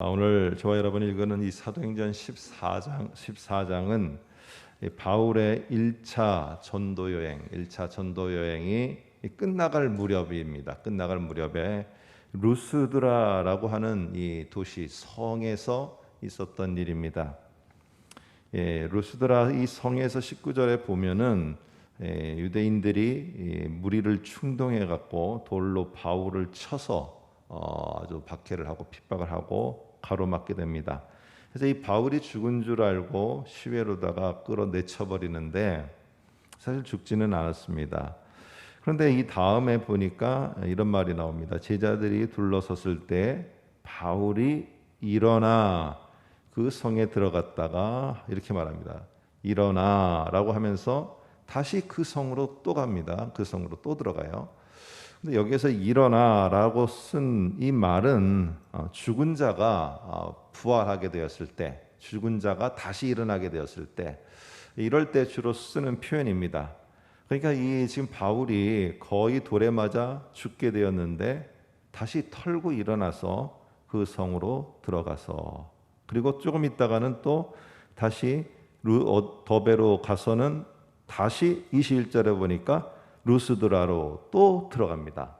오늘 저와 여러분이 읽는 이 사도행전 14장은 바울의 1차 전도 여행이 끝나갈 무렵입니다. 끝나갈 무렵에 루스드라라고 하는 이 도시 성에서 있었던 일입니다. 루스드라 이 성에서 19절에 보면은 유대인들이 무리를 충동해 갖고 돌로 바울을 쳐서 아주 박해를 하고 핍박을 하고 가로막게 됩니다. 그래서 이 바울이 죽은 줄 알고 시외로다가 끌어내쳐 버리는데 사실 죽지는 않았습니다. 그런데 이 다음에 보니까 이런 말이 나옵니다. 제자들이 둘러섰을 때 바울이 일어나 그 성에 들어갔다가 이렇게 말합니다. 일어나라고 하면서 다시 그 성으로 또 갑니다. 그 성으로 또 들어가요. 근데 여기에서 일어나라고 쓴 이 말은 죽은 자가 부활하게 되었을 때, 죽은 자가 다시 일어나게 되었을 때, 이럴 때 주로 쓰는 표현입니다. 그러니까 이 지금 바울이 거의 돌에 맞아 죽게 되었는데 다시 털고 일어나서 그 성으로 들어가서, 그리고 조금 있다가는 또 다시 더베로 가서는 다시 21절에 보니까 루스드라로 또 들어갑니다.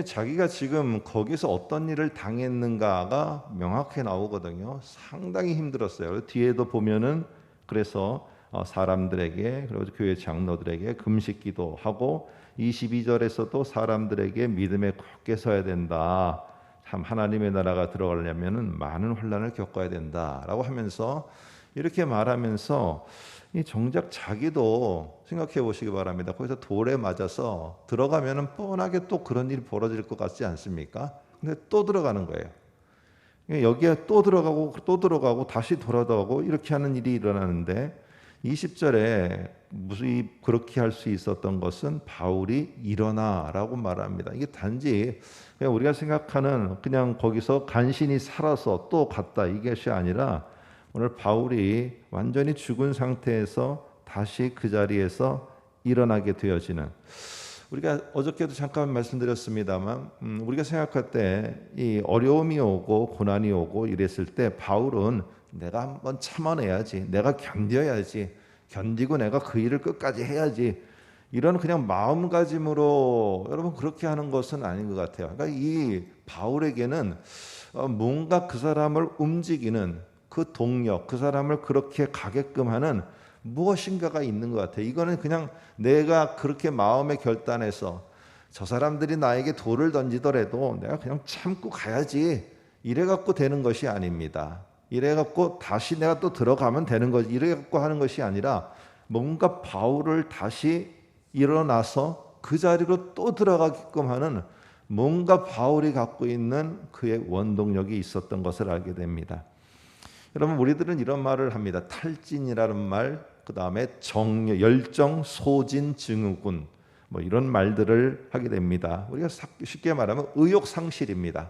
자기가 지금 거기서 어떤 일을 당했는가가 명확히 나오거든요. 상당히 힘들었어요. 뒤에도 보면은 그래서 사람들에게, 그리고 교회 장로들에게 금식기도 하고 22절에서도 사람들에게 믿음에 굳게 서야 된다. 참 하나님의 나라가 들어가려면은 많은 환난을 겪어야 된다라고 하면서 이렇게 말하면서 이 정작 자기도 생각해 보시기 바랍니다. 거기서 돌에 맞아서 들어가면은 뻔하게 또 그런 일이 벌어질 것 같지 않습니까? 근데 또 들어가는 거예요. 여기에 또 들어가고 다시 돌아가고 이렇게 하는 일이 일어나는데 20절에 무슨 그렇게 할 수 있었던 것은 바울이 일어나라고 말합니다. 이게 단지 그냥 우리가 생각하는 그냥 거기서 간신히 살아서 또 갔다 이것이 아니라 오늘 바울이 완전히 죽은 상태에서 다시 그 자리에서 일어나게 되어지는, 우리가 어저께도 잠깐 말씀드렸습니다만 우리가 생각할 때 이 어려움이 오고 고난이 오고 이랬을 때 바울은 내가 한번 참아내야지, 내가 견뎌야지, 견디고 내가 그 일을 끝까지 해야지, 이런 그냥 마음가짐으로 여러분 그렇게 하는 것은 아닌 것 같아요. 그러니까 이 바울에게는 뭔가 그 사람을 움직이는 그 동력, 그 사람을 그렇게 가게끔 하는 무엇인가가 있는 것 같아요. 이거는 그냥 내가 그렇게 마음의 결단해서 저 사람들이 나에게 돌을 던지더라도 내가 그냥 참고 가야지, 이래 갖고 되는 것이 아닙니다. 이래 갖고 다시 내가 또 들어가면 되는 거지, 이래 갖고 하는 것이 아니라 뭔가 바울을 다시 일어나서 그 자리로 또 들어가게끔 하는 뭔가 바울이 갖고 있는 그의 원동력이 있었던 것을 알게 됩니다. 여러분, 우리들은 이런 말을 합니다. 탈진이라는 말, 그 다음에 열정, 소진, 증후군, 뭐 이런 말들을 하게 됩니다. 우리가 쉽게 말하면 의욕상실입니다.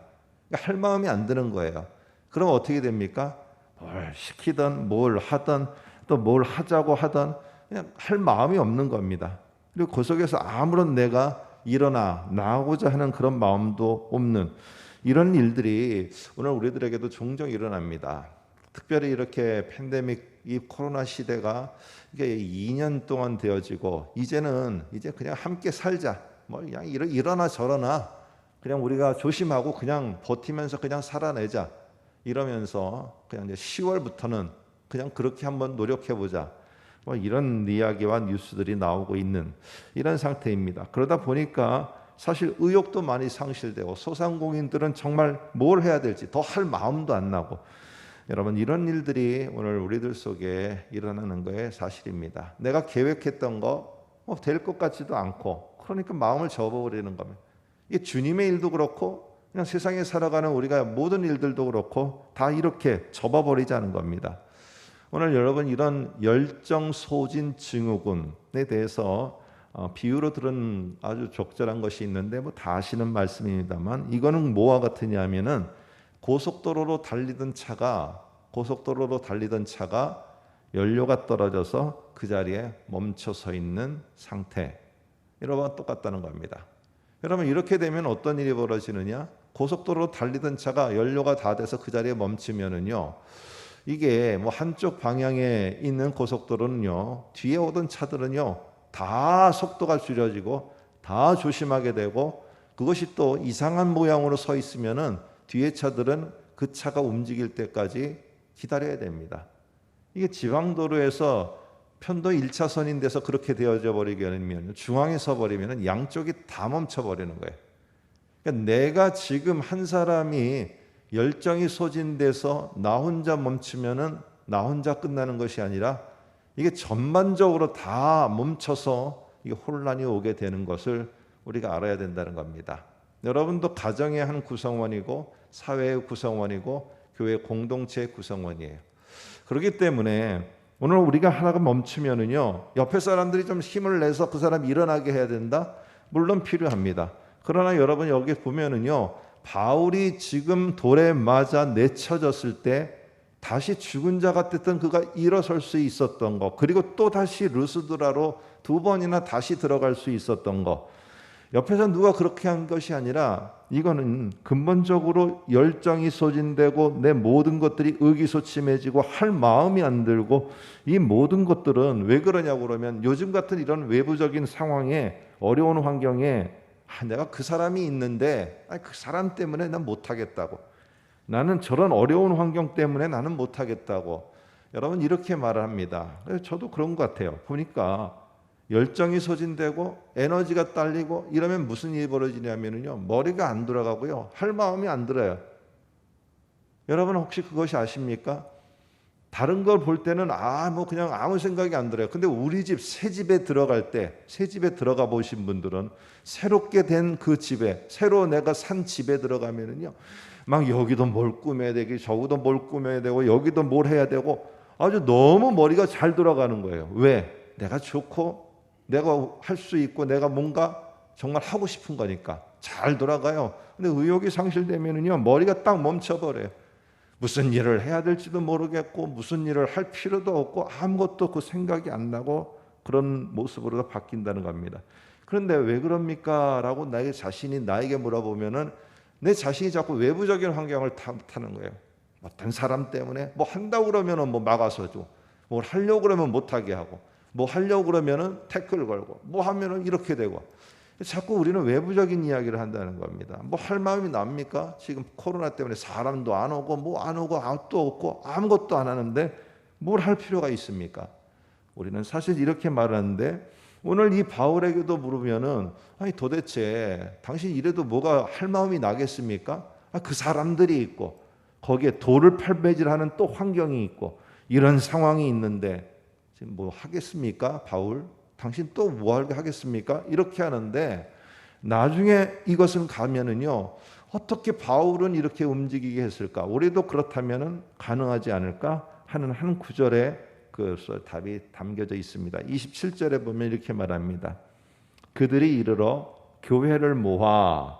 그러니까 할 마음이 안 드는 거예요. 그럼 어떻게 됩니까? 뭘 시키든 뭘 하든 또 뭘 하자고 하든 그냥 할 마음이 없는 겁니다. 그리고 그 속에서 아무런 내가 나오고자 하는 그런 마음도 없는 이런 일들이 오늘 우리들에게도 종종 일어납니다. 특별히 이렇게 팬데믹, 이 코로나 시대가 이게 2년 동안 되어지고 이제 그냥 함께 살자, 뭐 그냥 이러나 저러나 그냥 우리가 조심하고 그냥 버티면서 그냥 살아내자, 이러면서 그냥 이제 10월부터는 그냥 그렇게 한번 노력해 보자, 뭐 이런 이야기와 뉴스들이 나오고 있는 이런 상태입니다. 그러다 보니까 사실 의욕도 많이 상실되고 소상공인들은 정말 뭘 해야 될지 더 할 마음도 안 나고, 여러분 이런 일들이 오늘 우리들 속에 일어나는 거에 사실입니다. 내가 계획했던 거 될 것 같지도 않고, 그러니까 마음을 접어버리는 겁니다. 이게 주님의 일도 그렇고 그냥 세상에 살아가는 우리가 모든 일들도 그렇고 다 이렇게 접어버리자는 겁니다. 오늘 여러분 이런 열정, 소진, 증후군에 대해서 비유로 들은 아주 적절한 것이 있는데 뭐 다 아시는 말씀입니다만, 이거는 뭐와 같으냐면은 고속도로로 달리던 차가 연료가 떨어져서 그 자리에 멈춰 서 있는 상태, 이런 거 똑같다는 겁니다. 여러분 이렇게 되면 어떤 일이 벌어지느냐? 고속도로로 달리던 차가 연료가 다 돼서 그 자리에 멈추면은요, 이게 뭐 한쪽 방향에 있는 고속도로는요, 뒤에 오던 차들은요 다 속도가 줄여지고 다 조심하게 되고, 그것이 또 이상한 모양으로 서 있으면은 뒤에 차들은 그 차가 움직일 때까지 기다려야 됩니다. 이게 지방도로에서 편도 1차선인데서 그렇게 되어져 버리게 되면, 중앙에 서 버리면 양쪽이 다 멈춰 버리는 거예요. 그러니까 내가 지금 한 사람이 열정이 소진돼서 나 혼자 멈추면은 나 혼자 끝나는 것이 아니라 이게 전반적으로 다 멈춰서 이게 혼란이 오게 되는 것을 우리가 알아야 된다는 겁니다. 여러분도 가정의 한 구성원이고 사회의 구성원이고 교회 공동체의 구성원이에요. 그렇기 때문에 오늘 우리가 하나가 멈추면은요, 옆에 사람들이 좀 힘을 내서 그 사람 일어나게 해야 된다? 물론 필요합니다. 그러나 여러분 여기 보면은요, 바울이 지금 돌에 맞아 내쳐졌을 때 다시 죽은 자 같았던 그가 일어설 수 있었던 것, 그리고 또 다시 루스드라로 2번이나 다시 들어갈 수 있었던 것, 옆에서 누가 그렇게 한 것이 아니라 이거는 근본적으로 열정이 소진되고 내 모든 것들이 의기소침해지고 할 마음이 안 들고, 이 모든 것들은 왜 그러냐고 그러면 요즘 같은 이런 외부적인 상황에, 어려운 환경에 내가 그 사람이 있는데 그 사람 때문에 난 못하겠다고, 나는 저런 어려운 환경 때문에 나는 못하겠다고, 여러분 이렇게 말을 합니다. 저도 그런 것 같아요. 보니까 열정이 소진되고 에너지가 딸리고 이러면 무슨 일이 벌어지냐면요, 머리가 안 돌아가고요, 할 마음이 안 들어요. 여러분 혹시 그것이 아십니까? 다른 걸 볼 때는 뭐 그냥 아무 생각이 안 들어요. 근데 우리 집 새 집에 들어갈 때, 새 집에 들어가 보신 분들은 새롭게 된 그 집에, 새로 내가 산 집에 들어가면은요, 막 여기도 뭘 꾸며야 되고 저기도 뭘 꾸며야 되고 여기도 뭘 해야 되고, 아주 너무 머리가 잘 돌아가는 거예요. 왜? 내가 좋고 내가 할 수 있고 내가 뭔가 정말 하고 싶은 거니까 잘 돌아가요. 근데 의욕이 상실되면은요, 머리가 딱 멈춰버려요. 무슨 일을 해야 될지도 모르겠고 무슨 일을 할 필요도 없고 아무것도 그 생각이 안 나고 그런 모습으로 바뀐다는 겁니다. 그런데 왜 그럽니까? 라고 나의 자신이 나에게 물어보면은 내 자신이 자꾸 외부적인 환경을 탓하는 거예요. 어떤 사람 때문에 뭐 한다고 그러면은 뭐 막아서 줘, 뭘 하려고 그러면 못하게 하고, 뭐 하려고 그러면은 태클 걸고, 뭐 하면은 이렇게 되고, 자꾸 우리는 외부적인 이야기를 한다는 겁니다. 뭐 할 마음이 납니까? 지금 코로나 때문에 사람도 안 오고 뭐 안 오고 아무것도 없고 아무것도 안 하는데 뭘 할 필요가 있습니까? 우리는 사실 이렇게 말하는데, 오늘 이 바울에게도 물으면은 아니 도대체 당신 이래도 뭐가 할 마음이 나겠습니까? 그 사람들이 있고 거기에 돌을 팔매질하는 또 환경이 있고 이런 상황이 있는데 지금 뭐 하겠습니까? 바울? 당신 또 뭐 하겠습니까? 이렇게 하는데, 나중에 이것은 가면은요, 어떻게 바울은 이렇게 움직이게 했을까? 우리도 그렇다면은 가능하지 않을까 하는 한 구절에 그 답이 담겨져 있습니다. 27절에 보면 이렇게 말합니다. 그들이 이르러 교회를 모아,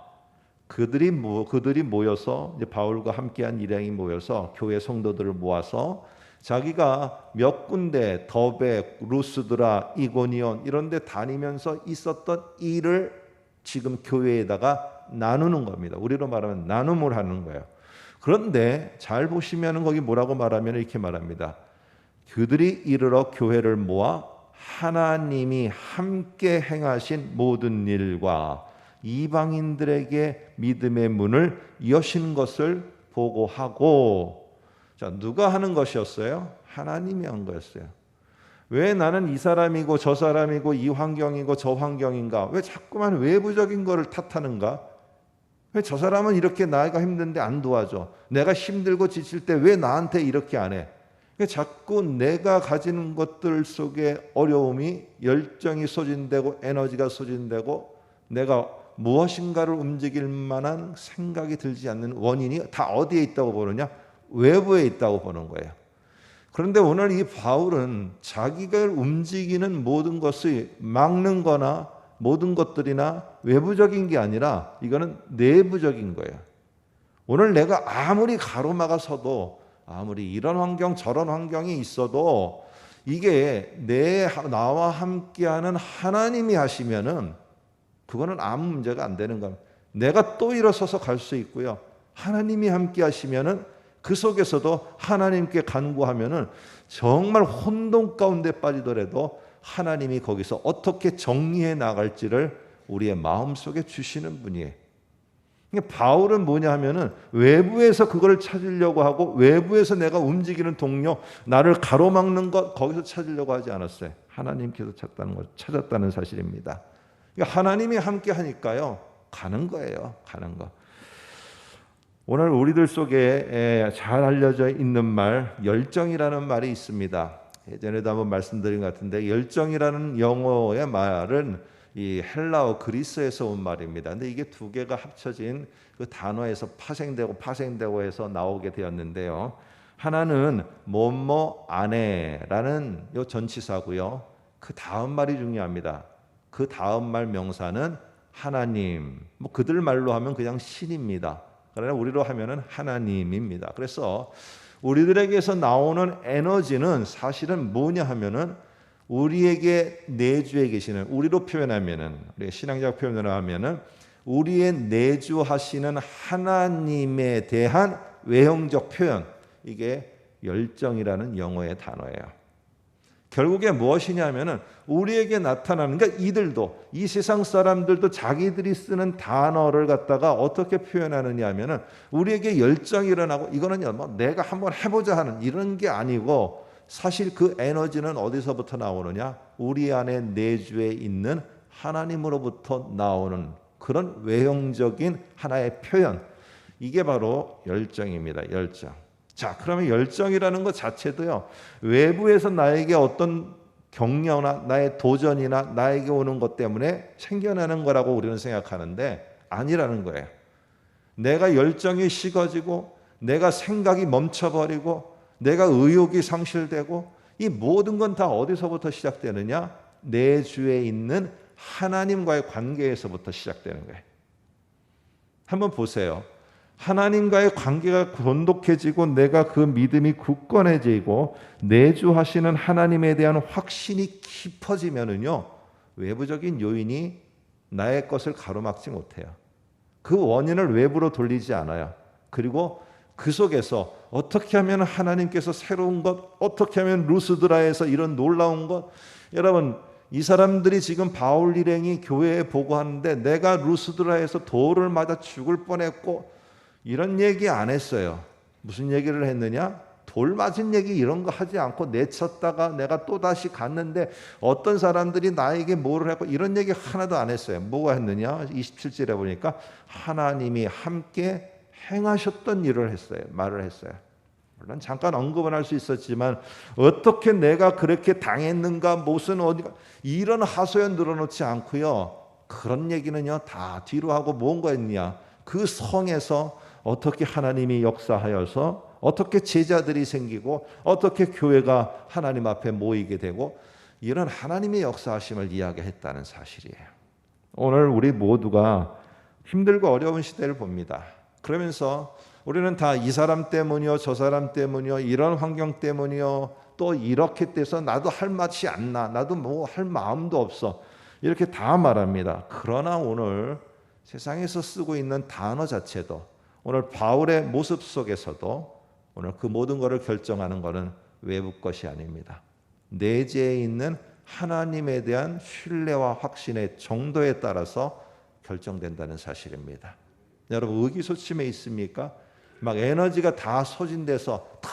그들이 모여서, 이제 바울과 함께한 일행이 모여서 교회 성도들을 모아서 자기가 몇 군데 더베, 루스드라, 이고니온 이런 데 다니면서 있었던 일을 지금 교회에다가 나누는 겁니다. 우리로 말하면 나눔을 하는 거예요. 그런데 잘 보시면 거기 뭐라고 말하면 이렇게 말합니다. 그들이 이르러 교회를 모아 하나님이 함께 행하신 모든 일과 이방인들에게 믿음의 문을 여신 것을 보고하고. 자, 누가 하는 것이었어요? 하나님이 한 거였어요. 왜 나는 이 사람이고 저 사람이고 이 환경이고 저 환경인가? 왜 자꾸만 외부적인 거를 탓하는가? 왜 저 사람은 이렇게 나이가 힘든데 안 도와줘? 내가 힘들고 지칠 때 왜 나한테 이렇게 안 해? 자꾸 내가 가지는 것들 속에 어려움이, 열정이 소진되고 에너지가 소진되고 내가 무엇인가를 움직일 만한 생각이 들지 않는 원인이 다 어디에 있다고 보느냐? 외부에 있다고 보는 거예요. 그런데 오늘 이 바울은 자기가 움직이는 모든 것을 막는 거나 모든 것들이나 외부적인 게 아니라 이거는 내부적인 거예요. 오늘 내가 아무리 가로막아서도, 아무리 이런 환경 저런 환경이 있어도 이게 나와 함께하는 하나님이 하시면은 그거는 아무 문제가 안 되는 겁니다. 내가 또 일어서서 갈 수 있고요. 하나님이 함께 하시면은 그 속에서도 하나님께 간구하면은 정말 혼돈 가운데 빠지더라도 하나님이 거기서 어떻게 정리해 나갈지를 우리의 마음속에 주시는 분이에요. 그러니까 바울은 뭐냐 하면은 외부에서 그걸 찾으려고 하고 외부에서 내가 움직이는 동력, 나를 가로막는 것 거기서 찾으려고 하지 않았어요. 하나님께서 찾았다는 사실입니다. 그러니까 하나님이 함께 하니까요. 가는 거예요. 가는 거. 오늘 우리들 속에 잘 알려져 있는 말, 열정이라는 말이 있습니다. 예전에도 한번 말씀드린 것 같은데 열정이라는 영어의 말은 이 헬라어 그리스에서 온 말입니다. 근데 이게 두 개가 합쳐진 그 단어에서 파생되고 해서 나오게 되었는데요. 하나는 뭐뭐 안에라는 요 전치사고요. 그 다음 말이 중요합니다. 그 다음 말 명사는 하나님. 뭐 그들 말로 하면 그냥 신입니다. 그러나 우리로 하면은 하나님입니다. 그래서 우리들에게서 나오는 에너지는 사실은 뭐냐 하면은 우리에게 내주에 계시는, 우리로 표현하면은, 우리 신앙적 표현으로 하면은 우리의 내주하시는 하나님에 대한 외형적 표현, 이게 열정이라는 영어의 단어예요. 결국에 무엇이냐면은 우리에게 나타나는, 그러니까 이들도, 이 세상 사람들도 자기들이 쓰는 단어를 갖다가 어떻게 표현하느냐 하면은 우리에게 열정이 일어나고 이거는 뭐 내가 한번 해보자 하는 이런 게 아니고, 사실 그 에너지는 어디서부터 나오느냐? 우리 안에 내주에 있는 하나님으로부터 나오는 그런 외형적인 하나의 표현, 이게 바로 열정입니다. 열정. 자, 그러면 열정이라는 것 자체도요, 외부에서 나에게 어떤 격려나 나의 도전이나 나에게 오는 것 때문에 생겨나는 거라고 우리는 생각하는데 아니라는 거예요. 내가 열정이 식어지고 내가 생각이 멈춰버리고 내가 의욕이 상실되고 이 모든 건 다 어디서부터 시작되느냐? 내 주에 있는 하나님과의 관계에서부터 시작되는 거예요. 한번 보세요. 하나님과의 관계가 돈독해지고 내가 그 믿음이 굳건해지고 내주하시는 하나님에 대한 확신이 깊어지면은요, 외부적인 요인이 나의 것을 가로막지 못해요. 그 원인을 외부로 돌리지 않아요. 그리고 그 속에서 어떻게 하면 하나님께서 새로운 것, 어떻게 하면 루스드라에서 이런 놀라운 것, 여러분 이 사람들이 지금 바울 일행이 교회에 보고하는데 내가 루스드라에서 돌을 맞아 죽을 뻔했고 이런 얘기 안 했어요. 무슨 얘기를 했느냐? 돌 맞은 얘기 이런 거 하지 않고 내쳤다가 내가 또 다시 갔는데 어떤 사람들이 나에게 뭐를 했고 이런 얘기 하나도 안 했어요. 뭐가 했느냐? 27절에 보니까 하나님이 함께 행하셨던 일을 했어요. 말을 했어요. 물론 잠깐 언급은 할 수 있었지만 어떻게 내가 그렇게 당했는가, 무슨 어디가, 이런 하소연 늘어놓지 않고요. 그런 얘기는요 다 뒤로 하고 뭔가 했냐? 그 성에서 어떻게 하나님이 역사하여서 어떻게 제자들이 생기고 어떻게 교회가 하나님 앞에 모이게 되고 이런 하나님의 역사하심을 이야기했다는 사실이에요. 오늘 우리 모두가 힘들고 어려운 시대를 봅니다. 그러면서 우리는 다 이 사람 때문이요, 저 사람 때문이요, 이런 환경 때문이요, 또 이렇게 돼서 나도 할 맛이 안 나, 나도 뭐 할 마음도 없어, 이렇게 다 말합니다. 그러나 오늘 세상에서 쓰고 있는 단어 자체도, 오늘 바울의 모습 속에서도 오늘 그 모든 것을 결정하는 것은 외부 것이 아닙니다. 내재에 있는 하나님에 대한 신뢰와 확신의 정도에 따라서 결정된다는 사실입니다. 여러분 의기소침해 있습니까? 막 에너지가 다 소진돼서 다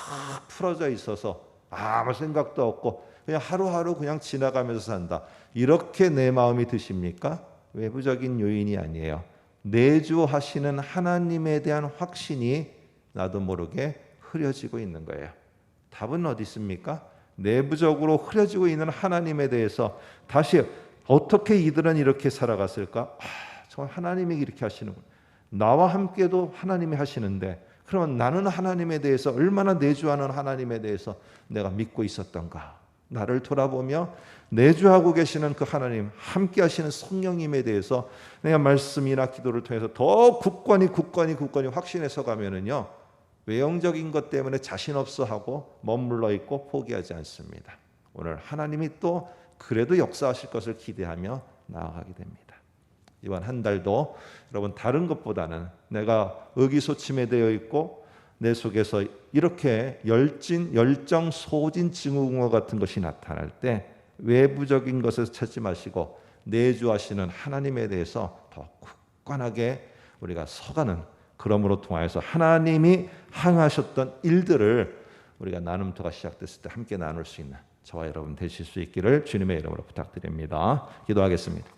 풀어져 있어서 아무 생각도 없고 그냥 하루하루 그냥 지나가면서 산다, 이렇게 내 마음이 드십니까? 외부적인 요인이 아니에요. 내주하시는 하나님에 대한 확신이 나도 모르게 흐려지고 있는 거예요. 답은 어디 있습니까? 내부적으로 흐려지고 있는 하나님에 대해서 다시 어떻게 이들은 이렇게 살아갔을까? 정말 하나님이 이렇게 하시는구나. 나와 함께도 하나님이 하시는데 그러면 나는 하나님에 대해서 얼마나 내주하는 하나님에 대해서 내가 믿고 있었던가? 나를 돌아보며 내주하고 계시는 그 하나님, 함께 하시는 성령님에 대해서 내가 말씀이나 기도를 통해서 더 굳건히 확신해서 가면은요, 외형적인 것 때문에 자신 없어 하고 머물러 있고 포기하지 않습니다. 오늘 하나님이 또 그래도 역사하실 것을 기대하며 나아가게 됩니다. 이번 한 달도 여러분 다른 것보다는 내가 의기소침해되어 있고 내 속에서 이렇게 열정 소진 증후군과 같은 것이 나타날 때 외부적인 것에서 찾지 마시고 내주하시는 하나님에 대해서 더 굳건하게 우리가 서가는, 그러므로 통하여서 하나님이 행하셨던 일들을 우리가 나눔터가 시작됐을 때 함께 나눌 수 있는 저와 여러분 되실 수 있기를 주님의 이름으로 부탁드립니다. 기도하겠습니다.